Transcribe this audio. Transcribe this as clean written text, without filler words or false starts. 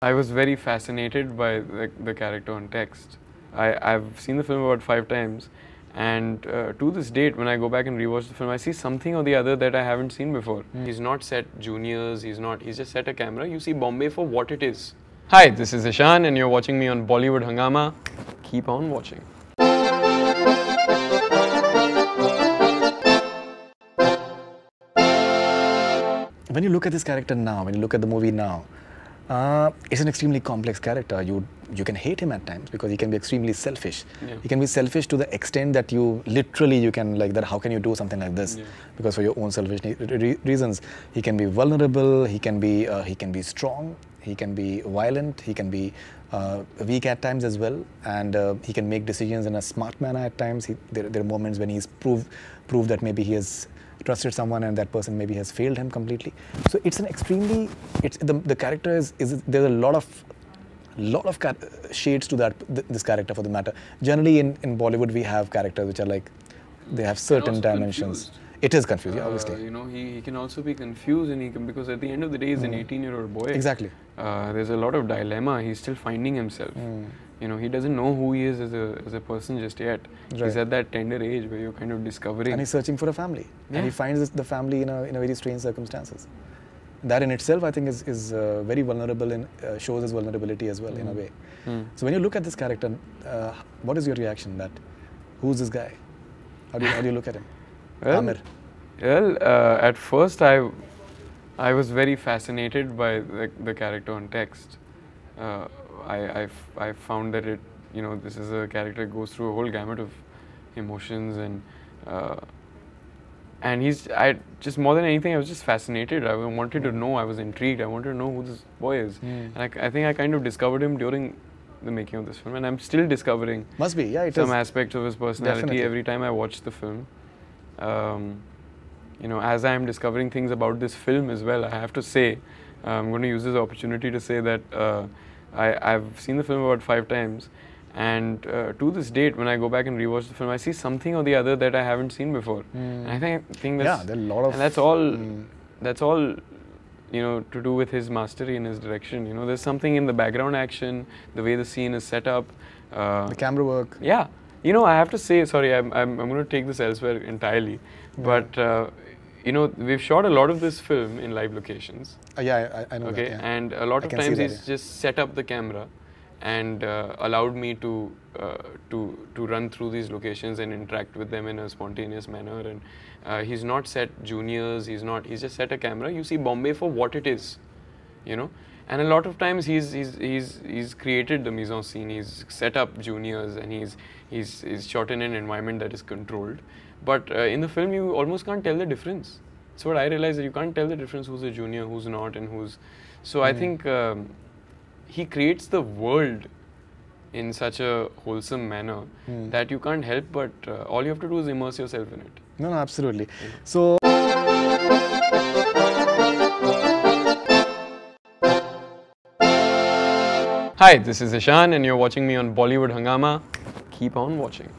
I was very fascinated by the character on text. I've seen the film about 5 times, and to this date, when I go back and rewatch the film, I see something or the other that I haven't seen before. He's not set juniors, he's just set a camera. You see Bombay for what it is. Hi, this is Ishaan and you're watching me on Bollywood Hungama. Keep on watching. When you look at this character now, when you look at the movie now, it's an extremely complex character. You can hate him at times because he can be extremely selfish. Yeah. He can be selfish to the extent that you can like that. How can you do something like this? Yeah. Because for your own selfish reasons, he can be vulnerable. He can be strong. He can be violent. He can be weak at times as well, and he can make decisions in a smart manner at times. There are moments when he's proved that maybe he has trusted someone and that person maybe has failed him completely. So it's an extremely, the character is there's a lot of shades to this character for the matter. Generally in Bollywood we have characters which are like, they have certain dimensions. Confused. It is confusing, obviously. You know, he can also be confused, and because at the end of the day he's an 18-year-old boy. Exactly. There's a lot of dilemma. He's still finding himself. You know, he doesn't know who he is as a person just yet. Right. He's at that tender age where you're kind of discovering. And he's searching for a family. Yeah. And he finds the family in a very strange circumstances. That in itself, I think, is very vulnerable and shows his vulnerability as well in a way. So when you look at this character, what is your reaction? Who's this guy? How do you look at him? Well, at first I was very fascinated by the character on text. I found that this is a character that goes through a whole gamut of emotions, and just more than anything, I was just fascinated. I wanted to know. I was intrigued. I wanted to know who this boy is, and I think I kind of discovered him during the making of this film, and I'm still discovering some aspects of his personality every time I watch the film. As I'm discovering things about this film as well, I have to say, I'm going to use this opportunity to say that I've seen the film about 5 times, and to this date, when I go back and rewatch the film, I see something or the other that I haven't seen before. And I think that's, there are a lot of, and that's all to do with his mastery and his direction. There's something in the background action, the way the scene is set up, the camera work. Yeah. I have to say, sorry, I'm going to take this elsewhere entirely, but we've shot a lot of this film in live locations. I know that. Yeah. And a lot of times he's just set up the camera and allowed me to run through these locations and interact with them in a spontaneous manner. And he's not set juniors. He's just set a camera. You see Bombay for what it is, And a lot of times he's created the mise en scene. He's set up juniors, and he's shot in an environment that is controlled. But in the film, you almost can't tell the difference. That's what I realized, that you can't tell the difference who's a junior, who's not, and who's. So I think he creates the world in such a wholesome manner that you can't help but all you have to do is immerse yourself in it. No, absolutely. So. Hi, this is Ishaan and you're watching me on Bollywood Hungama. Keep on watching.